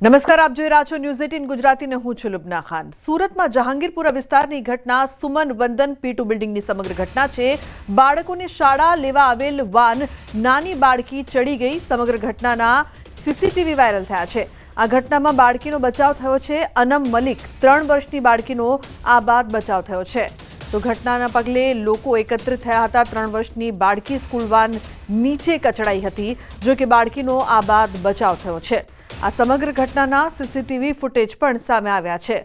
નમસ્કાર, આપ જોઈ રહ્યા છો ન્યૂઝ 18 ગુજરાતી ને હું છું લુબના ખાન। સુરતમાં જહાંગીરપુરા વિસ્તારની ઘટના સુમન વંદન P2 બિલ્ડિંગની સમગ્ર ઘટના છે। બાળકોને શાળા લેવા આવેલ વાન નાની બાળકી ચડી ગઈ। સમગ્ર ઘટનાના સીસીટીવી વાયરલ થયા છે। આ ઘટનામાં બાળકીનો બચાવ થયો છે। અનમ મલિક 3 વર્ષની બાળકીનો આબાદ બચાવ થયો છે। તો ઘટનાના પગલે લોકો એકત્રિત થયા હતા। 3 વર્ષની બાળકી સ્કૂલ વાન નીચે કચડાઈ હતી, જો કે બાળકીનો આબાદ બચાવ થયો છે। આ સમગ્ર ઘટનાના સીસીટીવી ફૂટેજ પણ સામે આવ્યા છે।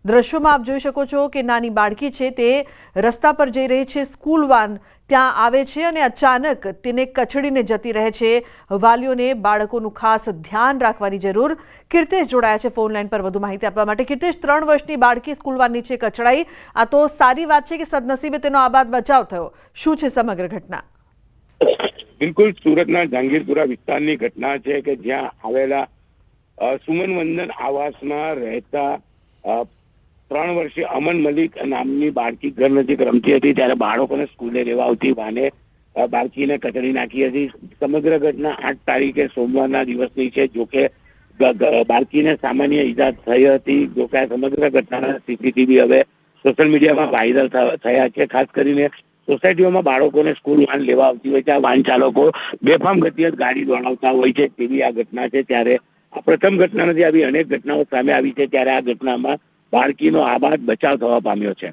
દ્રશ્યોમાં આપ જોઈ શકો છો કે નાની બાળકી છે તે રસ્તા પર જઈ રહી છે। સ્કૂલ વાન ત્યાં આવે છે અને અચાનક તેને કચડીને જતી રહે છે। વાલીઓને બાળકોનું ખાસ ધ્યાન રાખવાની જરૂર। કીર્તેશ જોડાયા છે ફોન લાઈન પર વધુ માહિતી આપવા માટે। કીર્તેશ, 3 વર્ષની બાળકી સ્કૂલ વાન નીચે કચડાઈ, આ તો સારી વાત છે કે સદનસીબે તેનો આબાદ બચાવ થયો। શું છે સમગ્ર ઘટના? બિલકુલ, સુરતના જહાંગીરપુરા વિસ્તારની ઘટના છે કે જ્યાં આવેલા સુમન વંદન આવાસમાં રહેતા 3 વર્ષીય અમન મલિક નામની બાળકી ઘર નજીક રમતી હતી, ત્યારે બાળકોને સ્કૂલે લેવા આવતી વાને બાળકીને કચડી નાખી હતી। સમગ્ર ઘટના 8 તારીખે સોમવારના દિવસની છે। જોકે બાળકીને સામાન્ય ઈજા થઈ હતી। જોકે આ સમગ્ર ઘટનાના સીસીટીવી હવે સોશિયલ મીડિયામાં વાયરલ થયા છે। ખાસ કરીને સોસાયટીઓમાં બાળકોને સ્કૂલ વાન લેવા આવતી હોય છે। આ વાન ચાલકો બેફામ ગતિએ ગાડી દોડાવતા હોય છે, તેવી આ ઘટના છે। ત્યારે આ પ્રથમ ઘટના નથી, આવી અનેક ઘટનાઓ સામે આવી છે। ત્યારે આ ઘટનામાં બાળકીનો આબાદ બચાવ થવા પામ્યો છે।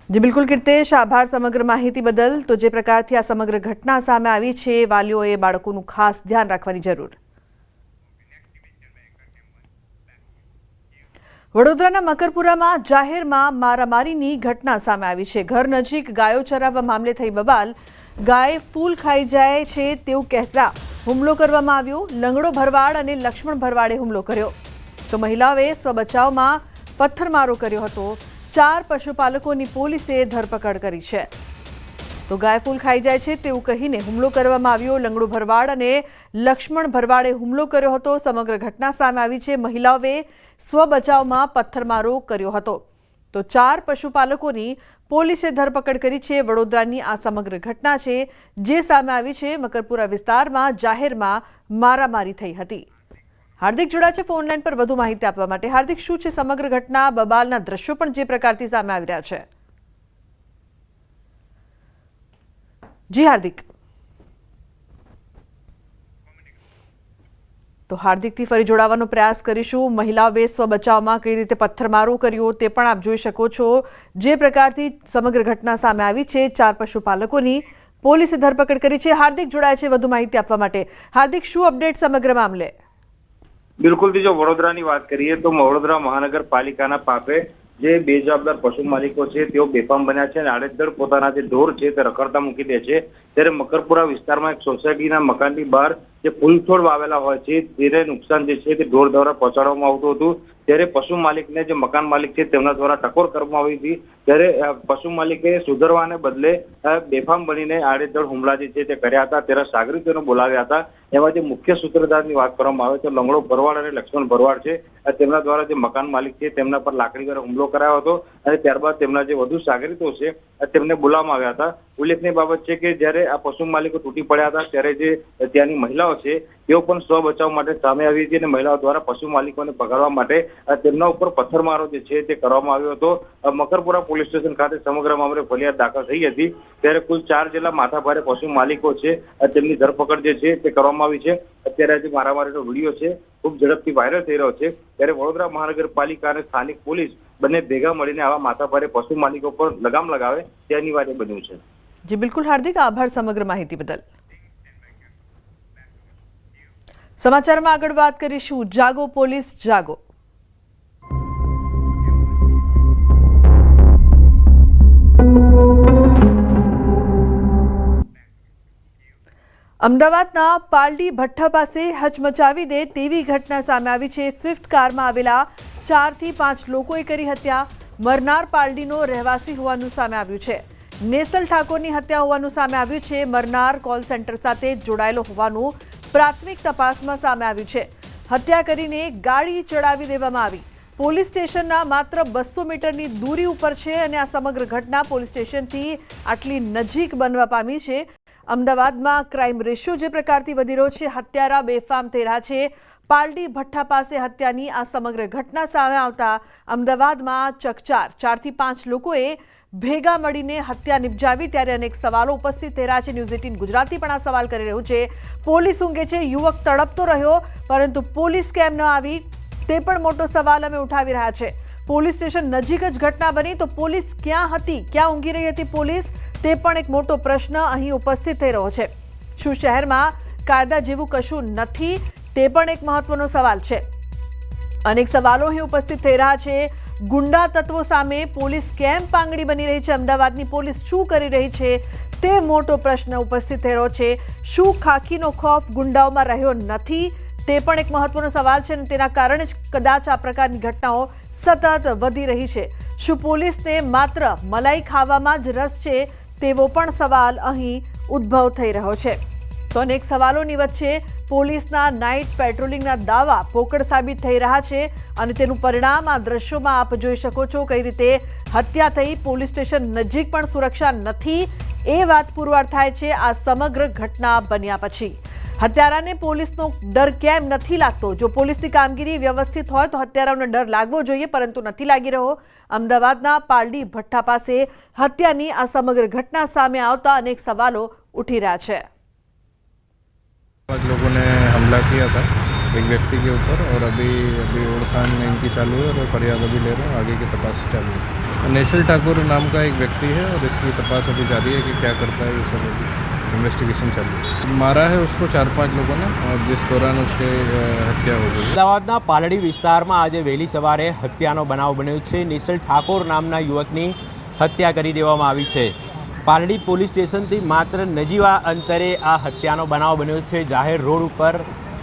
જી બિલકુલ કીર્તેશ, આભાર સમગ્ર માહિતી બદલ। તો જે પ્રકારથી આ સમગ્ર ઘટના સામે આવી છે, વાલીઓએ બાળકોનું ખાસ ધ્યાન રાખવાની જરૂર। વડોદરાના મકરપુરામાં જાહેરમાં મારામારીની ઘટના સામે આવી છે। ઘર નજીક ગાયો ચરાવવા મામલે થઈ બબાલ। ગાય ફૂલ ખાઈ જાય છે તેવું કહેતા હુમલો કરવામાં આવ્યો। લંગડો ભરવાડ અને લક્ષ્મણ ભરવાડે હુમલો કર્યો, તો મહિલાઓએ સ્વબચાવમાં પથ્થરમારો કર્યો હતો। 4 પશુપાલકોની પોલીસે ધરપકડ કરી છે। તો ગાય ફૂલ ખાઈ જાય છે તેવું કહીને હુમલો કરવામાં આવ્યો। લંગડો ભરવાડ અને લક્ષ્મણ ભરવાડે હુમલો કર્યો હતો। સમગ્ર ઘટના સામે આવી છે। મહિલાઓએ સ્વબચાવમાં પથ્થરમારો કર્યો હતો, તો 4 પશુપાલકોની પોલીસે ધરપકડ કરી છે। વડોદરાની આ સમગ્ર ઘટના છે જે સામે આવી છે। મકરપુરા વિસ્તારમાં જાહેરમાં મારામારી થઈ હતી। હાર્દિક જોડાયા છે ફોન લાઈન પર વધુ માહિતી આપવા માટે। હાર્દિક, શું છે સમગ્ર ઘટના? બબાલના દ્રશ્યો પણ જે પ્રકારથી સામે આવી રહ્યા છે। જી હાર્દિક। તો હાર્દિકથી ફરી જોડાવાનો પ્રયાસ કરીશું। મહિલાઓએ સ્વબચાવમાં કઈ રીતે પથ્થરમારો કર્યો તે પણ આપ જોઈ શકો છો। જે પ્રકારથી સમગ્ર ઘટના સામે આવી છે, 4 પશુપાલકોની પોલીસે ધરપકડ કરી છે। હાર્દિક જોડાયા છે વધુ માહિતી આપવા માટે। હાર્દિક, શું અપડેટ સમગ્ર મામલે? બિલકુલ, જો વડોદરાની વાત કરીએ તો વડોદરા મહાનગરપાલિકાના પાપે જે બેજવાબદાર પશુ માલિકો છે તેઓ બેફામ બન્યા છે અને આડેધડ પોતાના જે ઢોર છે તે રખડતા મૂકી દે છે। ત્યારે મકરપુરા વિસ્તારમાં એક સોસાયટીના મકાનની બહાર જે ફૂલ છોડ વાવેલા હોય છે તેને નુકસાન જે છે તે ઢોર દ્વારા પહોંચાડવામાં આવતું હતું। ત્યારે પશુ માલિકને જે મકાન માલિક છે તેમના દ્વારા ટકોર કરવામાં આવી હતી। ત્યારે પશુ માલિકે સુધરવાને બદલે બેફામ બનીને આડેધડ હુમલા જે છે તે કર્યા હતા। ત્યારે સાગરીતોને બોલાવ્યા હતા। એમાં જે મુખ્ય સૂત્રધારની વાત કરવામાં આવે તો લંગડો ભરવાડ અને લક્ષ્મણ ભરવાડ છે, તેમના દ્વારા જે મકાન માલિક છે તેમના પર લાકડી દ્વારા હુમલો કરાયો હતો અને ત્યારબાદ તેમના જે વધુ સાગરીતો છે તેમને બોલાવવામાં આવ્યા હતા। ઉલ્લેખનીય બાબત છે કે જ્યારે આ પશુ માલિકો તૂટી પડ્યા હતા ત્યારે જે ત્યાંની મહિલાઓ છે તેઓ પણ સ્વ બચાવ માટે સામે આવી હતી અને મહિલાઓ દ્વારા પશુ માલિકોને પકડવા માટે તેમના ઉપર પથ્થરમારો જે છે તે કરવામાં આવ્યો હતો। મકરપુરા પોલીસ સ્ટેશન ખાતે સમગ્ર મામલે ફરિયાદ દાખલ થઈ હતી। ત્યારે કુલ 4 જેટલા માથાભારે પશુ માલિકો છે તેમની ધરપકડ જે છે તે કરવામાં આવી છે। અત્યારે જે મારામારીનો વિડીયો છે ખૂબ ઝડપથી વાયરલ થઈ રહ્યો છે। ત્યારે વડોદરા મહાનગરપાલિકા અને સ્થાનિક પોલીસ બંને ભેગા મળીને આવા માથાભારે પશુ માલિકો પર લગામ લગાવે તે અનિવાર્ય બન્યું છે। જી બિલકુલ હાર્દિક, આભાર સમગ્ર માહિતી બદલ। સમાચારમાં આગળ વાત કરીશું। જાગો પોલીસ જાગો। અમદાવાદના પાલડી ભઠ્ઠા પાસે હચમચાવી દે તેવી ઘટના સામે આવી છે। સ્વિફ્ટ કારમાં આવેલા 4 થી 5 લોકોએ કરી હત્યા। મરનાર પાલડીનો રહેવાસી હોવાનું સામે આવ્યું છે। નેસલ ઠાકોરની હત્યા હોવાનું સામે આવ્યું છે। મરનાર કોલ સેન્ટર સાથે જોડાયેલો હોવાનું પ્રાથમિક તપાસમાં સામે આવ્યું છે। હત્યા કરીને ગાડી ચડાવી દેવામાં આવી। પોલીસ સ્ટેશનના માત્ર 200 મીટરની દૂરી ઉપર છે અને આ સમગ્ર ઘટના પોલીસ સ્ટેશનથી આટલી નજીક બનવા પામી છે। અમદાવાદમાં ક્રાઇમ રેશિયો જે પ્રકારથી વધી રહ્યો છે, હત્યારા બેફામ થઈ રહ્યા છે. પાલડી ભઠ્ઠા પાસે હત્યાની આ સમગ્ર ઘટના સામે આવતા અમદાવાદમાં ચકચાર. 4 થી 5 લોકોએ ભેગા મળીને હત્યા નિપજાવી, ત્યારે અનેક સવાલો ઉપસ્થિત થઈ રહ્યા છે. ન્યૂઝ 18 ગુજરાતી પણ આ સવાલ કરી રહ્યું છે. પોલીસ ઊંઘે છે, યુવક તડપતો રહ્યો, પરંતુ પોલીસ કેમ ન આવી તે પણ મોટો સવાલ અમે ઉઠાવી રહ્યા છે. પોલીસ સ્ટેશન નજીક જ ઘટના બની તો પોલીસ ક્યાં હતી, ક્યાં ઊંઘી રહી હતી પોલીસ, તે પણ એક મોટો પ્રશ્ન અહીં ઉપસ્થિત થઈ રહ્યો છે. શું શહેરમાં કાયદા જેવું કશું નથી, તે પણ એક મહત્વનો સવાલ છે. અનેક સવાલો અહીં ઉપસ્થિત થઈ રહ્યા છે. ગુંડા તત્વો સામે પોલીસ કેમ પાંગડી બની રહી છે, અમદાવાદની પોલીસ શું કરી રહી છે, તે મોટો પ્રશ્ન ઉપસ્થિત થઈ રહ્યો છે. શું ખાખીનો ખોફ ગુંડાઓમાં રહ્યો નથી, તે પણ એક મહત્વનો સવાલ છે અને તેના કારણે જ કદાચ આ પ્રકારની ઘટનાઓ સતત વધી રહી છે. શું પોલીસને માત્ર મલાઈ ખાવામાં જ રસ છે, તેવો પણ સવાલ અહીં ઉદ્ભવ થઈ રહ્યો છે. તો અનેક સવાલોની વચ્ચે પોલીસના નાઇટ પેટ્રોલિંગના દાવા પોકળ સાબિત થઈ રહ્યા છે અને તેનું પરિણામ આ દ્રશ્યોમાં આપ જોઈ શકો છો. કઈ રીતે હત્યા થઈ, પોલીસ સ્ટેશન નજીક પણ સુરક્ષા નથી, એ વાત પુરવાર થાય છે આ સમગ્ર ઘટના બન્યા પછી. હત્યારાને પોલીસનો ડર કેમ નથી લાગતો? જો પોલીસની કામગીરી વ્યવસ્થિત હોય તો હત્યારાઓને ડર લાગવો જોઈએ, પરંતુ નથી લાગી રહ્યો. અમદાવાદના પાલડી ભઠ્ઠા પાસે હત્યાની આ સમગ્ર ઘટના સામે આવતા અનેક સવાલો ઉઠી રહ્યા છે. 5 लोगों ने हमला किया था एक व्यक्ति के ऊपर और अभी ओढ़खान में इनकी चालू है और फरियाद अभी ले रहे हैं, आगे की तपास चालू है. नेशल ठाकुर नाम का एक व्यक्ति है और इसकी तपास अभी जारी है कि क्या करता है, ये सब अभी इन्वेस्टिगेशन चालू है. मारा है उसको 4-5 लोगों ने और जिस दौरान उसके हत्या हो गई. અમદાવાદના પાલડી વિસ્તારમાં આજે વહેલી સવારે હત્યાનો બનાવ બન્યો છે. નેશલ ઠાકોર નામના યુવકની હત્યા કરી દેવામાં આવી છે. પાલડી પોલીસ સ્ટેશનથી માત્ર નજીવા અંતરે આ હત્યાનો બનાવ બન્યો છે. જાહેર રોડ ઉપર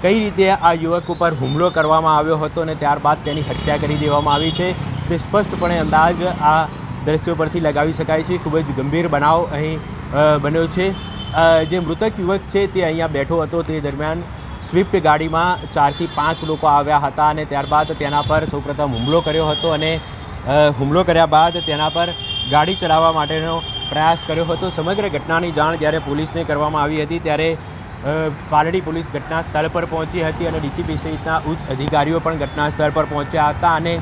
કઈ રીતે આ યુવક ઉપર હુમલો કરવામાં આવ્યો હતો અને ત્યારબાદ તેની હત્યા કરી દેવામાં આવી છે, તે સ્પષ્ટપણે અંદાજ આ દ્રશ્યો પરથી લગાવી શકાય છે. ખૂબ જ ગંભીર બનાવ અહીં બન્યો છે. જે મૃતક યુવક છે તે અહીંયા બેઠો હતો, તે દરમિયાન સ્વિફ્ટ ગાડીમાં 4 થી 5 લોકો આવ્યા હતા અને ત્યારબાદ તેના પર સૌપ્રથમ હુમલો કર્યો હતો અને હુમલો કર્યા બાદ તેના પર ગાડી ચલાવવા માટેનો પ્રયાસ કર્યો હતો. સમગ્ર ઘટનાની જાણ જ્યારે પોલીસને કરવામાં આવી હતી ત્યારે પાલડી પોલીસ ઘટના સ્થળ પર પહોંચી હતી અને ડીસીપી સહિતના ઉચ્ચ અધિકારીઓ પણ ઘટના સ્થળ પર પહોંચ્યા હતા અને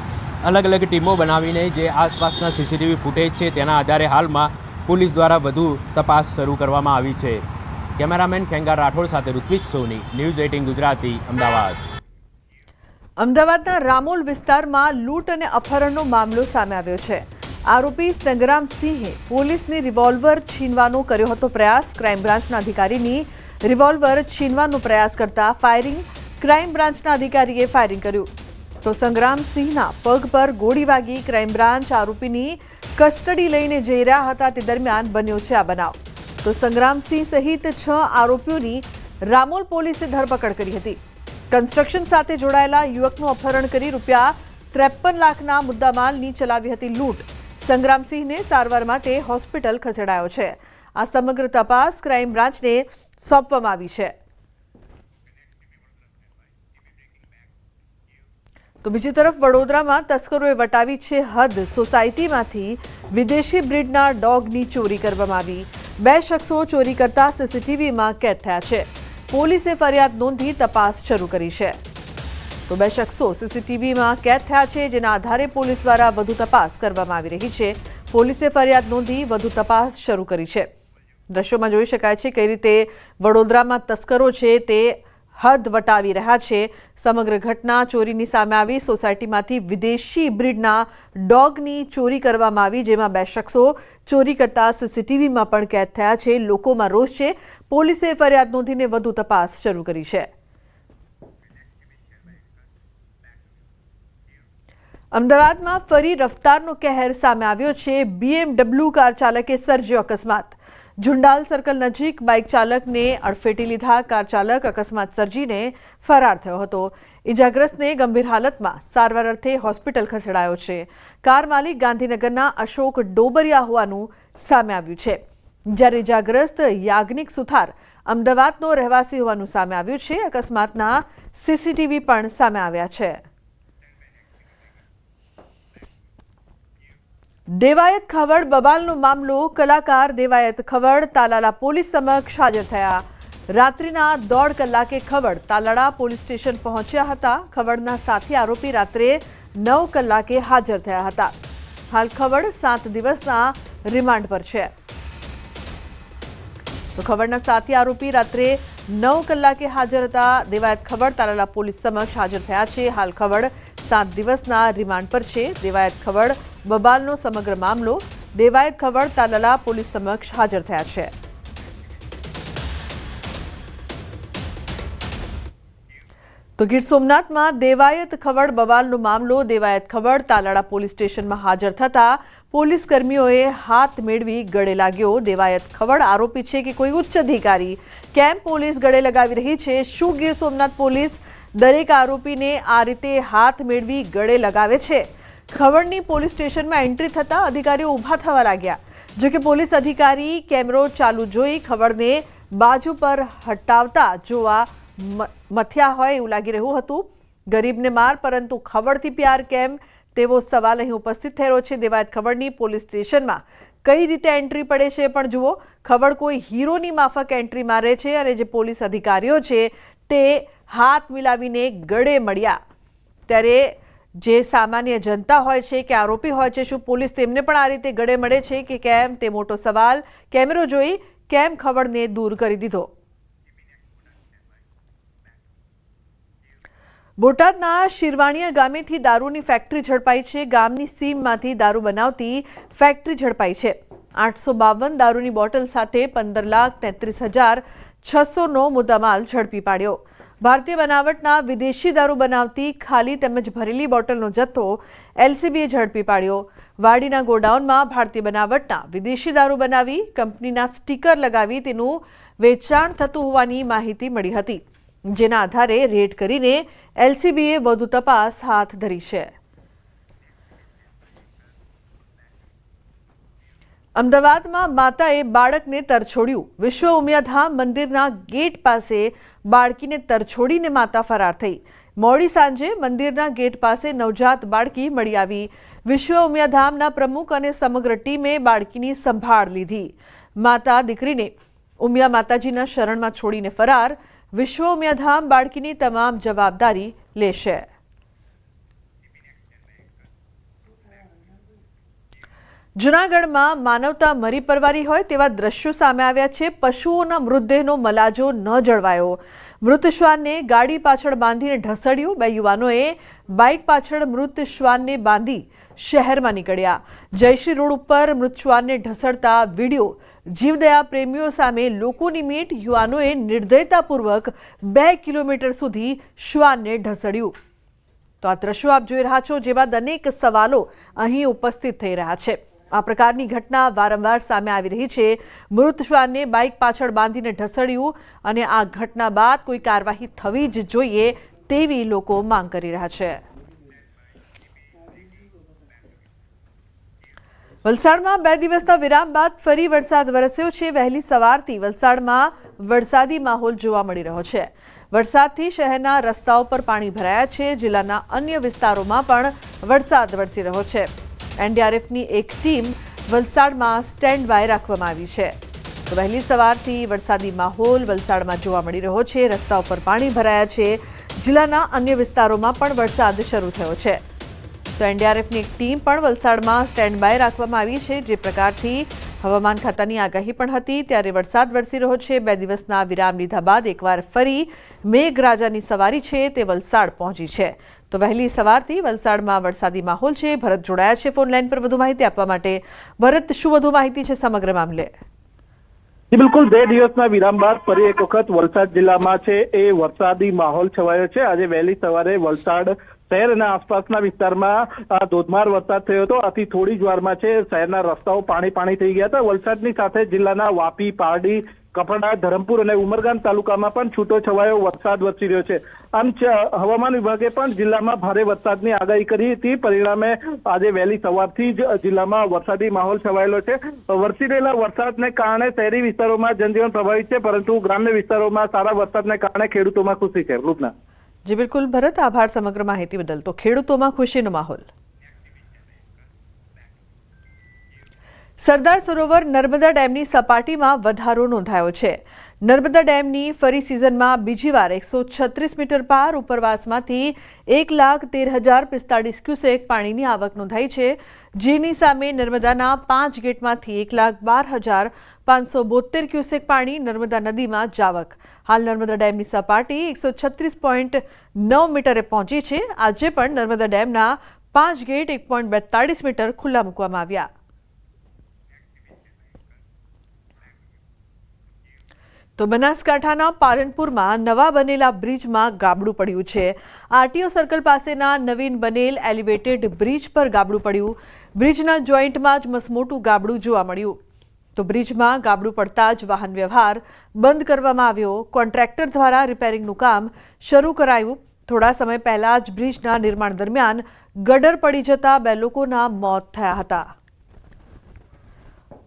અલગ અલગ ટીમો બનાવીને જે આસપાસના સીસીટીવી ફૂટેજ છે તેના આધારે હાલમાં પોલીસ દ્વારા વધુ તપાસ શરૂ કરવામાં આવી છે. કેમેરામેન ખેંગાર રાઠોડ સાથે ઋત્વિક સોની, ન્યૂઝ 18 ગુજરાતી, અમદાવાદ. અમદાવાદના રામોલ વિસ્તારમાં લૂંટ અને અપહરણનો મામલો સામે આવ્યો છે. આરોપી સંગ્રામસિંહે પોલીસની રિવોલ્વર છીનવાનો કર્યો હતો પ્રયાસ. ક્રાઇમ બ્રાન્ચના અધિકારીની રિવોલ્વર છીનવાનો પ્રયાસ કરતા ફાયરિંગ ક્રાઇમ બ્રાન્ચના અધિકારીએ ફાયરિંગ કર્યું તો સંગ્રામસિંહના પગ પર ગોળી વાગી. ક્રાઇમ બ્રાન્ચ આરોપીની કસ્ટડી લઈને જઈ રહ્યા હતા તે દરમિયાન બન્યો છે આ બનાવ. તો સંગ્રામસિંહ સહિત 6 આરોપીઓની રામોલ પોલીસે ધરપકડ કરી હતી. કન્સ્ટ્રક્શન સાથે જોડાયેલા યુવકનું અપહરણ કરી ₹53 લાખના મુદ્દામાલની ચલાવી હતી લૂંટ. સંગ્રામસિંહને સારવાર માટે હોસ્પિટલ ખસેડાયો છે. આ સમગ્ર તપાસ ક્રાઇમ બ્રાન્ચને સોંપવામાં આવી છે. તો બીજી તરફ વડોદરામાં તસ્કરોએ વટાવી છે હદ. સોસાયટીમાંથી વિદેશી બ્રીડના ડોગની ચોરી કરવામાં આવી. 2 શખ્સો ચોરી કરતા સીસીટીવીમાં કેદ થયા છે. પોલીસે ફરિયાદ નોંધી તપાસ શરૂ કરી છે. તો 2 શખ્સો સીસીટીવીમાં કેદ થયા છે, જેના આધારે પોલીસ દ્વારા વધુ તપાસ કરવામાં આવી રહી છે. પોલીસે ફરિયાદ નોંધી વધુ તપાસ શરૂ કરી છે. દ્રશ્યોમાં જોઈ શકાય છે કઈ રીતે વડોદરામાં તસ્કરો છે તે હદ વટાવી રહ્યા છે. સમગ્ર ઘટના ચોરીની સામે આવી. સોસાયટીમાંથી વિદેશી બ્રીડના ડોગની ચોરી કરવામાં આવી, જેમાં 2 શખ્સો ચોરી કરતા સીસીટીવીમાં પણ કેદ થયા છે. લોકોમાં રોષ છે. પોલીસે ફરિયાદ નોંધીને વધુ તપાસ શરૂ કરી છે. અમદાવાદમાં ફરી રફતારનો કહેર સામે આવ્યો છે. BMW કાર ચાલકે સર્જ્યો અકસ્માત. ઝુંડાલ સર્કલ નજીક બાઇક ચાલકને અડફેટી લીધા. કાર ચાલક અકસ્માત સર્જીને ફરાર થયો હતો. ઇજાગ્રસ્તને ગંભીર હાલતમાં સારવાર અર્થે હોસ્પિટલ ખસેડાયો છે. કાર માલિક ગાંધીનગરના અશોક ડોબરિયા હોવાનું સામે આવ્યું છે, જ્યારે ઇજાગ્રસ્ત યાજ્ઞિક સુથાર અમદાવાદનો રહેવાસી હોવાનું સામે આવ્યું છે. અકસ્માતના સીસીટીવી પણ સામે આવ્યા છે. દેવાયત ખવડ બબાલનો મામલો કલાકાર દેવાયત ખવડ તાલાલા પોલીસ સમક્ષ હાજર થયા. રાત્રિના 1.5 કલાકે ખવડ તાલાળા પોલીસ સ્ટેશન પહોંચ્યા હતા. ખવડના સાથી આરોપી રાત્રે 9 કલાકે હાજર થયા હતા. હાલ ખવડ 7 દિવસના રિમાન્ડ પર છે. તો ખવડના સાથી આરોપી રાત્રે 9 કલાકે હાજર હતા. દેવાયત ખવડ તાલાલા પોલીસ સમક્ષ હાજર થયા છે. હાલ ખવડ 7 દિવસના રિમાન્ડ પર છે. દેવાયત ખવડ બબાલનો સમગ્ર મામલો દેવાયત ખવડ તાલાલા પોલીસ સમક્ષ હાજર થયા છે. તો ગીર સોમનાથમાં દેવાયત ખવડ બબાલનો મામલો દેવાયત ખવડ તાલાળા પોલીસ સ્ટેશનમાં હાજર થતા પોલીસ કર્મીઓએ હાથ મેળવી ગળે લાગ્યો. દેવાયત ખવડ આરોપી છે કે કોઈ ઉચ્ચ અધિકારી? કેમ પોલીસ ગળે લગાવી રહી છે? શું ગીર સોમનાથ પોલીસ દરેક આરોપીને આ રીતે હાથ મેળવી ગળે લગાવે છે? ખવડની પોલીસ સ્ટેશનમાં એન્ટ્રી થતા અધિકારીઓ ઊભા થવા લાગ્યા. જો કે પોલીસ અધિકારી કેમેરો ચાલુ જોઈ ખવડને બાજુ પર હટાવતા જોવા મથ્યા હોય એવું લાગી રહ્યું હતું. ગરીબને માર પરંતુ ખવડથી પ્યાર કેમ તેવો સવાલ અહીં ઉપસ્થિત થયો છે. દેવાયત ખવડની પોલીસ સ્ટેશનમાં કઈ રીતે એન્ટ્રી પડે છે પણ જુઓ. ખવડ કોઈ હીરોની માફક એન્ટ્રી મારે છે અને જે પોલીસ અધિકારીઓ છે તે હાથ મિલાવીને ગળે મળ્યા. ત્યારે જે સામાન્ય જનતા હોય છે કે આરોપી હોય છે, શું પોલીસ તેમને પણ આ રીતે ગળે મળે છે કે કેમ તે મોટો સવાલ. કેમેરો જોઈ કેમ ખવડને દૂર કરી દીધો. બોટાદના શિરવાણીયા ગામેથી દારૂની ફેક્ટરી ઝડપાઈ છે. ગામની સીમમાંથી દારૂ બનાવતી ફેક્ટરી ઝડપાઈ છે. 852 દારૂની બોટલ સાથે 15,33,600નો મુદ્દામાલ ઝડપી પાડ્યો. ભારતીય બનાવટના વિદેશી દારૂ બનાવતી ખાલી તેમજ ભરેલી બોટલનો જથ્થો એલસીબીએ ઝડપી પાડ્યો. વાડીના ગોડાઉનમાં ભારતીય બનાવટના વિદેશી દારૂ બનાવી કંપનીના સ્ટીકર લગાવી તેનું વેચાણ થતું હોવાની માહિતી મળી હતી. જેના આધારે રેડ કરીને એલસીબીએ વધુ તપાસ હાથ ધરી છે. અમદાવાદમાં માતાએ બાળકને તરછોડ્યું. વિશ્વ ઉમિયાધામ મંદિરના ગેટ પાસે બાળકીને તરછોડીને માતા ફરાર થઈ. મોડી સાંજે મંદિરના ગેટ પાસે નવજાત બાળકી મળી આવી. વિશ્વ ઉમિયાધામના પ્રમુખ અને સમગ્ર ટીમે બાળકીની સંભાળ લીધી. માતા દીકરીને ઉમિયા માતાજીના શરણમાં છોડીને ફરાર. વિશ્વ ઉમિયાધામ બાળકીની તમામ જવાબદારી લેશે. જૂનાગઢમાં માનવતા મરી પરવારી હોય તેવા દ્રશ્યો સામે આવ્યા છે. પશુઓના મૃતદેહનો મલાજો ન જળવાયો. મૃત શ્વાનને ગાડી પાછળ બાંધીને ઢસડ્યું. 2 યુવાનોએ બાઇક પાછળ મૃત શ્વાનને બાંધી શહેરમાં નીકળ્યા. જયશ્રી રોડ ઉપર મૃત શ્વાનને ઢસડતા વિડીયો. જીવદયા પ્રેમીઓ સામે લોકોની મીટ. યુવાનોએ નિર્દયતાપૂર્વક 2 કિલોમીટર સુધી શ્વાનને ઢસડ્યું. તો આ દ્રશ્યો આપ જોઈ રહ્યા છો, જે બાદ અનેક સવાલો અહીં ઉપસ્થિત થઈ રહ્યા છે. આ પ્રકારની ઘટના વારંવાર સામે આવી રહી છે. મૃત શ્વાનને બાઇક પાછળ બાંધીને ઢસડ્યું અને આ ઘટના બાદ કોઈ કાર્યવાહી થવી જ જોઈએ તેવી લોકો માંગ કરી રહ્યા છે. વલસાડમાં 2 દિવસના વિરામ બાદ ફરી વરસાદ વરસ્યો છે. વહેલી સવારથી વલસાડમાં વરસાદી માહોલ જોવા મળી રહ્યો છે. વરસાદથી શહેરના રસ્તાઓ પર પાણી ભરાયા છે. જિલ્લાના અન્ય વિસ્તારોમાં પણ વરસાદ વરસી રહ્યો છે. એનડીઆરએફની એક ટીમ વલસાડમાં સ્ટેન્ડ બાય રાખવામાં આવી છે. તો વહેલી સવારથી વરસાદી માહોલ વલસાડમાં જોવા મળી રહ્યો છે. રસ્તાઓ પર પાણી ભરાયા છે. જિલ્લાના અન્ય વિસ્તારોમાં પણ વરસાદ શરૂ થયો છે. તો એનડીઆરએફની એક ટીમ પણ વલસાડમાં સ્ટેન્ડ બાય રાખવામાં આવી છે. જે પ્રકારથી હવામાન ખાતાની આગાહી પણ હતી ત્યારે વરસાદ વરસી રહ્યો છે. 2 દિવસના વિરામ લીધા બાદ એકવાર ફરી મેઘરાજાની સવારી છે તે વલસાડ પહોંચી છે. તો વહેલી સવારથી વલસાડમાં વરસાદી માહોલ છે. ભરત જોડાયા છે ફોન લાઈન પર વધુ માહિતી આપવા માટે. ભરત, શું વધુ માહિતી છે સમગ્ર મામલે? બિલકુલ 2 દિવસના વિરામ બાદ ફરી એક વખત વલસાડ જિલ્લામાં છે એ વરસાદી માહોલ છવાયો છે. આજે વહેલી સવારે વલસાડ શહેર અને આસપાસના વિસ્તારમાં ધોધમાર વરસાદ થયો હતો. આથી થોડી જ વારમાં છે શહેરના રસ્તાઓ પાણી થઈ ગયા હતા. વલસાડની સાથે જિલ્લાના વાપી, પારડી, કપરાડા, ધરમપુર અને ઉમરગામ તાલુકામાં પણ છૂટો છવાયો વરસાદ વરસી રહ્યો છે. આમ હવામાન વિભાગે પણ જિલ્લામાં ભારે વરસાદની આગાહી કરી હતી. પરિણામે આજે વહેલી સવારથી જ જિલ્લામાં વરસાદી માહોલ છવાયેલો છે. વરસી રહેલા વરસાદને કારણે શહેરી વિસ્તારોમાં જનજીવન પ્રભાવિત છે, પરંતુ ગ્રામ્ય વિસ્તારોમાં સારા વરસાદને કારણે ખેડૂતોમાં ખુશી છે. રૂપના. જી બિલકુલ ભરત, આભાર સમગ્ર માહિતી બદલ. તો ખેડૂતોમાં ખુશીનો માહોલ. સરદાર સરોવર નર્મદા ડેમની સપાટીમાં વધારો નોંધાયો છે. નર્મદા ડેમની ફરી સિઝનમાં બીજી વાર 136 મીટર પાર ઉપરવાસમાંથી 1,13,045 ક્યુસેક પાણીની આવક નોંધાઈ છે, જેની સામે નર્મદાના 5 ગેટમાંથી 1,12,572 ક્યુસેક પાણી નર્મદા નદીમાં જાવક. હાલ નર્મદા ડેમની સપાટી 136.9 મીટરે પહોંચી છે. આજે પણ નર્મદા ડેમના 5 ગેટ 1.42 મીટર ખુલ્લા મૂકવામાં આવ્યા. તો બનાસકાંઠાના પાલનપુરમાં નવા બનેલા બ્રિજમાં ગાબડું પડ્યું છે. આરટીઓ સર્કલ પાસેના નવીન બનેલ એલિવેટેડ બ્રિજ પર ગાબડું પડ્યું. બ્રિજના જોઈન્ટમાં જ મસમોટું ગાબડું જોવા મળ્યું. તો બ્રિજમાં ગાબડું પડતા જ વાહન વ્યવહાર બંધ કરવામાં આવ્યો. કોન્ટ્રાક્ટર દ્વારા રિપેરિંગનું કામ શરૂ કરાયું. થોડા સમય પહેલા જ બ્રિજના નિર્માણ દરમિયાન ગટર પડી જતા 2 લોકોના મોત થયા હતા.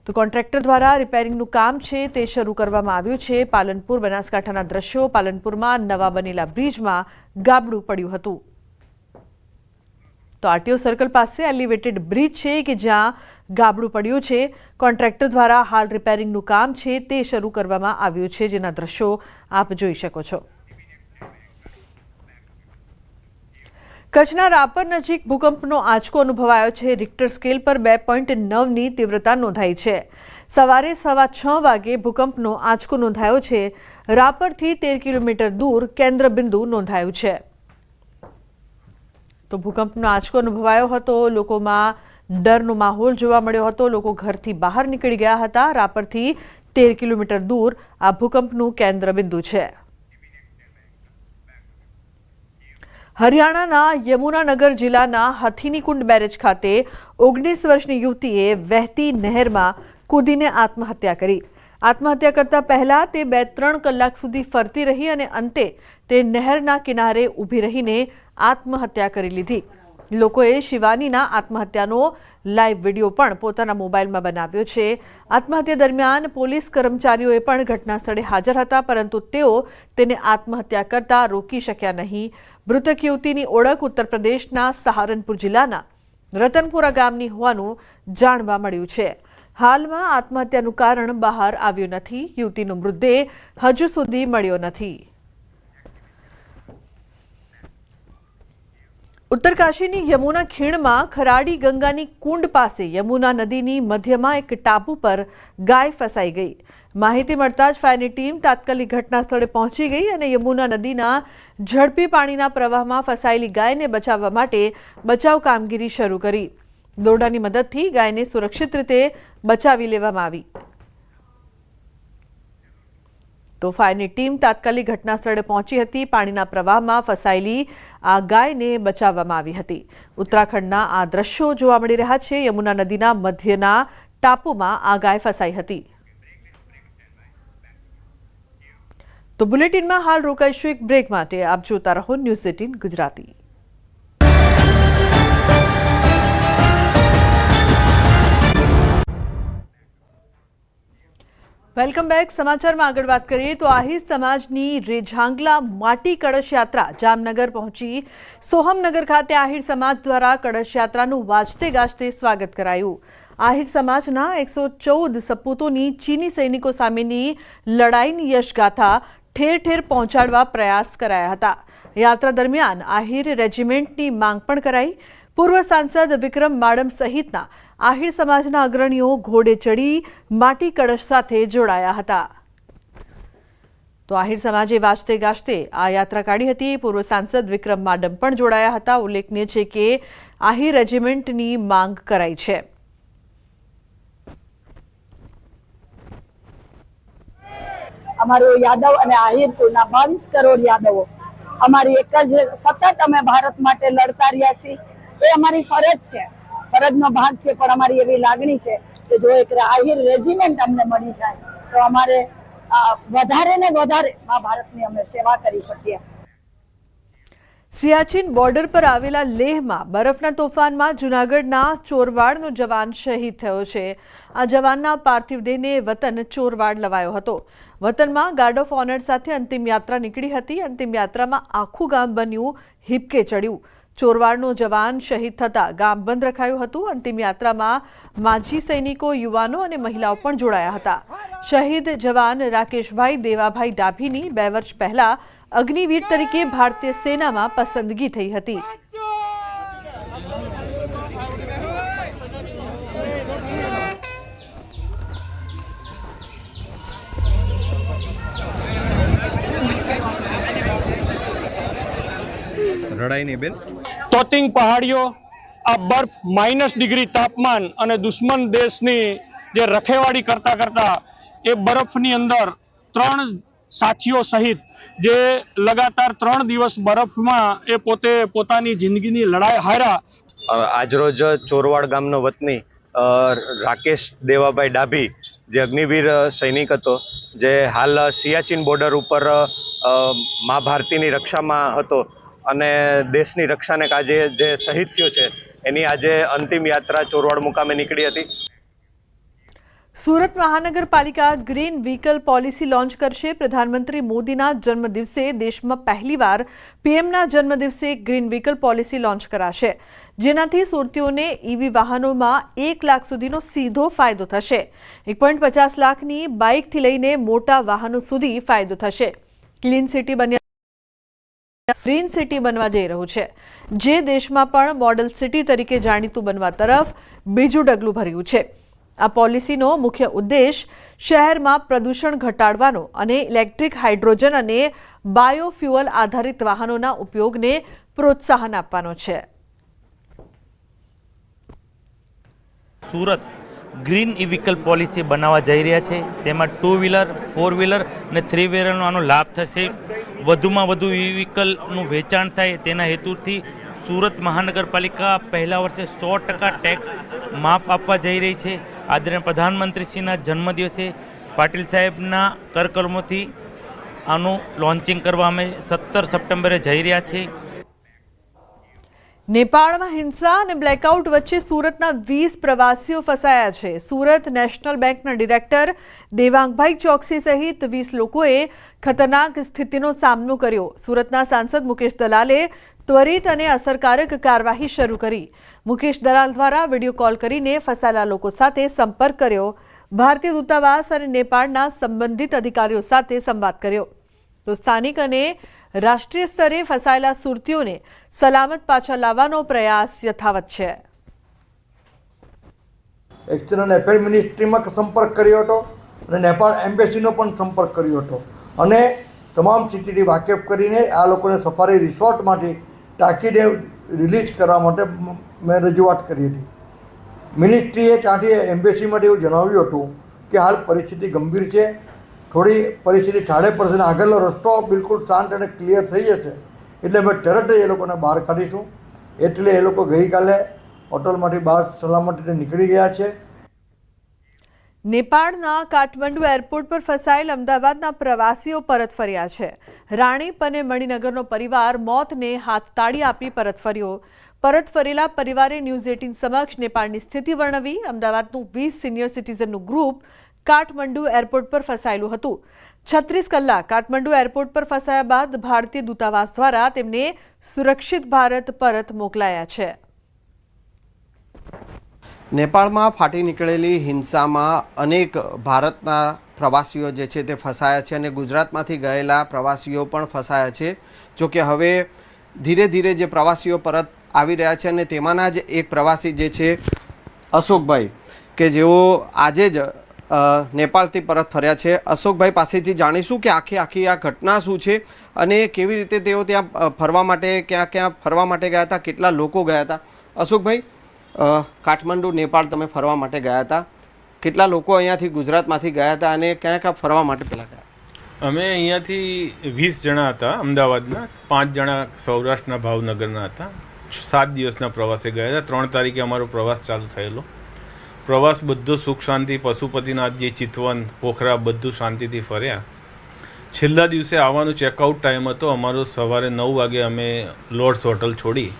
તો કોન્ટ્રાક્ટર દ્વારા રિપેરિંગનું કામ છે તે શરૂ કરવામાં આવ્યું છે. પાલનપુર બનાસકાંઠાના દ્રશ્યો. પાલનપુરમાં નવા બનેલા બ્રિજમાં ગાબડું પડ્યું હતું. તો આરટીઓ સર્કલ પાસે એલિવેટેડ બ્રિજ છે કે જ્યાં ગાબડું પડ્યું છે. કોન્ટ્રાક્ટર દ્વારા હાલ રિપેરિંગનું કામ છે તે શરૂ કરવામાં આવ્યું છે, જેના દ્રશ્યો આપ જોઈ શકો છો. કચ્છના રાપર નજીક ભૂકંપનો આંચકો અનુભવાયો છે. રિક્ટર સ્કેલ પર 2.9ની તીવ્રતા નોંધાઈ છે. સવારે 6:15 વાગે ભૂકંપનો આંચકો નોંધાયો છે. રાપરથી 13 કિલોમીટર દૂર કેન્દ્રબિંદુ નોંધાયું છે. તો ભૂકંપનો આંચકો અનુભવાયો હતો. લોકોમાં ડરનો માહોલ જોવા મળ્યો હતો. લોકો ઘરથી બહાર નીકળી ગયા હતા. રાપરથી 13 કિલોમીટર દૂર આ ભૂકંપનું કેન્દ્રબિંદુ છે. હરિયાણાના યમુનાનગર જિલ્લાના હથિનીકુંડ બેરેજ ખાતે 19 વર્ષની યુવતીએ વહેતી નહેરમાં કૂદીને આત્મહત્યા કરી. આત્મહત્યા કરતા પહેલા તે 2-3 કલાક સુધી ફરતી રહી અને અંતે તે નહેરના કિનારે ઊભી રહીને આત્મહત્યા કરી લીધી. લોકોએ શિવાનીના આત્મહત્યાનો લાઈવ વિડીયો પણ પોતાના મોબાઈલમાં બનાવ્યો છે. આત્મહત્યા દરમિયાન પોલીસ કર્મચારીઓએ પણ ઘટના સ્થળે હાજર હતા, પરંતુ તેઓ તેને આત્મહત્યા કરતા રોકી શક્યા નહીં. મૃતક યુવતીની ઓળખ ઉત્તર પ્રદેશના સહારનપુર જિલ્લાના રતનપુરા ગામની હોવાનું જાણવા મળ્યું છે. હાલમાં આત્મહત્યાનું કારણ બહાર આવ્યું નથી. યુવતીનો મૃતદેહ હજુ સુધી મળ્યો નથી. ઉત્તરકાશીની યમુના ખીણમાં ખરાડી ગંગાની કુંડ પાસે યમુના નદીની મધ્યમાં એક ટાપુ પર ગાય ફસાઈ ગઈ. માહિતી મળતા જ ફાયરની ટીમ તાત્કાલિક ઘટના સ્થળે પહોંચી ગઈ અને યમુના નદીના ઝડપી પાણીના પ્રવાહમાં ફસાયેલી ગાયને બચાવવા માટે બચાવ કામગીરી શરૂ કરી. દોરડાની મદદથી ગાયને સુરક્ષિત રીતે બચાવી લેવામાં આવી. તો ફાયરની ટીમ તાત્કાલિક ઘટના સ્થળે પહોંચી હતી. પાણીના પ્રવાહમાં ફસાયેલી આ ગાયને બચાવવામાં આવી હતી. ઉત્તરાખંડના આ દ્રશ્યો જોવા મળી રહ્યા છે. યમુના નદીના મધ્યના ટાપુમાં આ ગાય ફસાઈ હતી. તો બુલેટિનમાં હાલ રોકાઈશું એક બ્રેક માટે. આપ જોતા રહો ન્યૂઝ 18 ગુજરાતી. Welcome back. સમાચારમાં આગળ વાત કરીએ તો આહિર સમાજની રેઝાંગલા માટી કળશ યાત્રા જામનગર પહોંચી. સોહમનગર ખાતે આહિર સમાજ દ્વારા કળશ યાત્રાનું વાજતે ગાજતે સ્વાગત કરાયું. આહિર સમાજના 114 સપૂતોની ચીની સૈનિકો સામેની લડાઈની યશગાથા ઠેર ઠેર પહોંચાડવા પ્રયાસ કરાયા હતા. યાત્રા દરમિયાન આહિર રેજિમેન્ટની માંગ પણ કરાઈ. પૂર્વ સાંસદ વિક્રમ માડમ સહિતના આહિર સમાજના અગ્રણીઓ ઘોડે ચડી માટી કળશ સાથે જોડાયા હતા. તો આહિર સમાજે વાજતે ગાજતે આ યાત્રા કાઢી હતી. પૂર્વ સાંસદ વિક્રમ માડમ પણ જોડાયા હતા. ઉલ્લેખનીય છે કે આહિર રેજિમેન્ટની માંગ કરાઈ છે. અમારું યાદવ અને આહિર કુળના 22 કરોડ યાદવો અમારી એક જ સતત અમે ભારત માટે લડતા રહ્યા છીએ. એ અમારી ફરજ છે, ફરજનો ભાગ છે, પણ અમારી એવી લાગણી છે કે જો એક આહિર રેજિમેન્ટ અમને મળી જાય તો અમારે વધારે ને વધારે ભારતની અમે સેવા કરી શકીએ. સિયાચીન બોર્ડર પર આવેલા લેહમાં બરફના તોફાનમાં જૂનાગઢના ચોરવાડનો જવાન શહીદ થયો છે. આ જવાનના પાર્થિવ દેહને વતન ચોરવાડ લવાયો હતો. વતનમાં ગાર્ડ ઓફ ઓનર સાથે અંતિમ યાત્રા નીકળી હતી. અંતિમ યાત્રામાં આખું ગામ બન્યું હિબકે ચડ્યું. ચોરવાડનો જવાન શહીદ થતાં ગામ બંધ રખાયું હતું. અંતિમ યાત્રામાં માજી સૈનિકો, યુવાનો અને મહિલાઓ પણ જોડાયા હતા. શહીદ જવાન રાકેશભાઈ દેવાભાઈ ડાભીની 2 વર્ષ પહેલા અગ્નિવીર તરીકે ભારતીય સેનામાં પસંદગી થઈ હતી. તોતિંગ પહાડીઓ, આ બરફ -डिग्री તાપમાન અને દુશ્મન દેશની જે રખેવાળી કરતા કરતા એ બરફની અંદર 3 સાથીઓ સહિત જે લગાતાર 3 દિવસ બરફમાં એ પોતે પોતાની જિંદગીની લડાઈ હાર્યા. આજરોજ ચોરવાડ ગામનો વતની રાકેશ દેવાભાઈ ડાભી જે અગ્નિવીર સૈનિક હતો, જે હાલ સિયાચીન બોર્ડર ઉપર મા ભારતીની રક્ષામાં હતો અને દેશની રક્ષાને કાજે જે શહીદ થયો છે, એની આજે અંતિમ યાત્રા ચોરવાડ મુકામે નીકળી હતી. સુરત મહાનગરપાલિકા ગ્રીન વ્હીકલ પોલિસી લોન્ચ કરશે. પ્રધાનમંત્રી મોદીના જન્મદિવસે દેશમાં પહેલીવાર પીએમના જન્મદિવસે ગ્રીન વ્હીકલ પોલિસી લોન્ચ કરાશે, જેનાથી સુરતીઓને ઈવી વાહનોમાં 1 લાખ સુધીનો સીધો ફાયદો થશે. 1.50 લાખની બાઇકથી લઈને મોટા વાહનો સુધી ફાયદો થશે. ક્લીન સિટી બન્યા ગ્રીન સિટી બનવા જઈ રહ્યું છે, જે દેશમાં પણ મોડલ સિટી તરીકે જાણીતું બનવા તરફ બીજું ડગલું ભર્યું છે. આ પોલિસીનો મુખ્ય ઉદ્દેશ શહેરમાં પ્રદૂષણ ઘટાડવાનો અને ઇલેક્ટ્રિક, હાઇડ્રોજન અને બાયોફ્યુઅલ આધારિત વાહનોના ઉપયોગને પ્રોત્સાહન આપવાનો છે. સુરત ગ્રીન ઈ વ્હીકલ પોલિસી બનાવવા જઈ રહ્યા છે. તેમાં 2 વ્હીલર, 4 વ્હીલર અને 3 વ્હીલરનો આનો લાભ થશે. વધુમાં વધુ ઈ વ્હીકલનું વેચાણ થાય તેના હેતુથી સુરત મહાનગરપાલિકા પહેલા વર્ષે 100% ટેક્સ માફ આપવા જઈ રહી છે. આદરણીય પ્રધાનમંત્રીશ્રીના જન્મદિવસે પાટીલ સાહેબના કરકર્મોથી આનું લોન્ચિંગ કરવા અમે 17 સપ્ટેમ્બરે જઈ રહ્યા છીએ. નેપાળમાં હિંસા અને બ્લેકઆઉટ વચ્ચે સુરતના 20 પ્રવાસીઓ ફસાયા છે. સુરત નેશનલ બેંકના ડિરેક્ટર દેવાંગભાઈ ચોકસી સહિત 20 લોકોએ ખતરનાક સ્થિતિનો સામનો કર્યો. સુરતના સાંસદ મુકેશ દલાલે ત્વરિત અને અસરકારક કાર્યવાહી શરૂ કરી. મુકેશ દલાલ દ્વારા વિડીયો કોલ કરીને ફસાયેલા લોકો સાથે સંપર્ક કર્યો. ભારતીય દૂતાવાસ અને નેપાળના સંબંધિત અધિકારીઓ સાથે સંવાદ કર્યો. તો સ્થાનિક અને રાષ્ટ્રીય સ્તરે ફસાયેલા સુરતીઓને સલામત પાછા લાવવાનો પ્રયાસ યથાવત છે. એક્સટર્નલ એફેર મિનિસ્ટ્રીમાં સંપર્ક કર્યો હતો અને નેપાળ એમ્બેસીનો પણ સંપર્ક કર્યો હતો અને તમામ સ્થિતિથી વાકેફ કરીને આ લોકોને સફારી રિસોર્ટમાંથી ટાંકીને રિલીઝ કરવા માટે મેં રજૂઆત કરી હતી. મિનિસ્ટ્રીએ ત્યાંથી એમ્બેસીમાંથી એવું જણાવ્યું હતું કે હાલ પરિસ્થિતિ ગંભીર છે, થોડી પરિસ્થિતિ ઠાળે પડશે અને આગળનો રસ્તો બિલકુલ શાંત અને ક્લિયર થઈ જશે, એટલે અમે તરત જ એ લોકોને બહાર કાઢીશું. એટલે એ લોકો ગઈકાલે હોટલમાંથી બહાર સલામત રીતે નીકળી ગયા છે. નેપાળના કાઠમંડુ એરપોર્ટ પર ફસાયેલ અમદાવાદના પ્રવાસીઓ પરત ફર્યા છે. રાણીપ અને મણિનગરનો પરિવાર મોતને હાથતાળી આપી પરત ફર્યો. પરત ફરેલા પરિવારે ન્યૂઝ 18 સમક્ષ નેપાળની સ્થિતિ વર્ણવી. અમદાવાદનું 20 સિનિયર સિટીઝનનું ગ્રુપ કાઠમંડુ એરપોર્ટ પર ફસાયેલું હતું. 36 કલાક કાઠમંડુ એરપોર્ટ પર ફસાયા બાદ ભારતીય દૂતાવાસ દ્વારા તેમને સુરક્ષિત ભારત પરત મોકલાયા છે. નેપાળમાં ફાટી નીકળેલી હિંસામાં અનેક ભારતના પ્રવાસીઓ જે છે તે ફસાયા છે અને ગુજરાતમાંથી ગયેલા પ્રવાસીઓ પણ ફસાયા છે. જોકે હવે ધીરે ધીરે જે પ્રવાસીઓ પરત આવી રહ્યા છે અને તેમાંના જ એક પ્રવાસી જે છે અશોકભાઈ, કે જેઓ આજે જ નેપાળથી પરત ફર્યા છે. અશોકભાઈ પાસેથી જાણીશું કે આખી આ ઘટના શું છે અને કેવી રીતે તેઓ ત્યાં ફરવા માટે ક્યાં ફરવા માટે ગયા હતા, કેટલા લોકો ગયા હતા. અશોકભાઈ, કાઠમંડુ નેપાળ તમે ફરવા માટે ગયા હતા, કેટલા લોકો અહીંયાથી ગુજરાતમાંથી ગયા હતા અને ક્યાં ફરવા માટે પહેલાં ગયા? અમે અહીંયાથી 20 જણા હતા અમદાવાદના, 5 જણા સૌરાષ્ટ્રના ભાવનગરના હતા. 7 દિવસના પ્રવાસે ગયા હતા. 3 તારીખે અમારો પ્રવાસ ચાલુ થયેલો. પ્રવાસ બધો સુખ શાંતિ, પશુપતિનાથ, જે ચિતવન, પોખરા બધું શાંતિથી ફર્યા. છેલ્લા દિવસે આવવાનું ચેકઆઉટ ટાઈમ હતો અમારો. સવારે 9 વાગે અમે લોર્ડ્સ હોટલ છોડી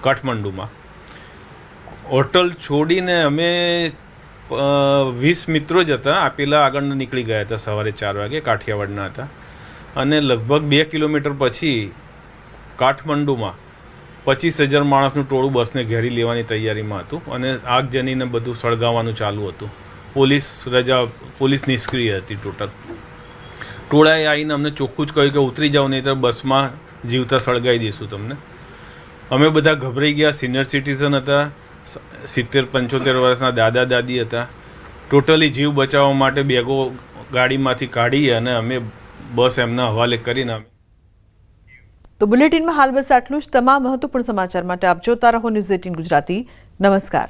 કાઠમંડુમાં. હોટલ છોડીને અમે 20 મિત્રો જ હતા, આપેલા આગળ નીકળી ગયા હતા. સવારે 4 વાગે કાઠિયાવાડના હતા અને લગભગ 2 કિલોમીટર પછી કાઠમંડુમાં 25,000 માણસનું ટોળું બસને ઘેરી લેવાની તૈયારીમાં હતું અને આગજનીને બધું સળગાવવાનું ચાલુ હતું. પોલીસ નિષ્ક્રિય હતી ટોટલ. ટોળાએ આવીને અમને ચોખ્ખું જ કહ્યું કે ઉતરી જાઓ, નહીં તો બસમાં જીવતા સળગાવી દઈશું તમને. અમે બધા ગભરાઈ ગયા. સિનિયર સિટીઝન હતા, 70-75 વર્ષના દાદા દાદી હતા. ટોટલી જીવ બચાવવા માટે બેગો ગાડીમાંથી કાઢી અને અમે બસ એમના હવાલે કરીને અમે તો બુલેટિનમાં હાલ બસ આટલું જ. તમામ મહત્વપૂર્ણ સમાચાર માટે આપ જોતા રહો ન્યૂઝ 18 ગુજરાતી. નમસ્કાર.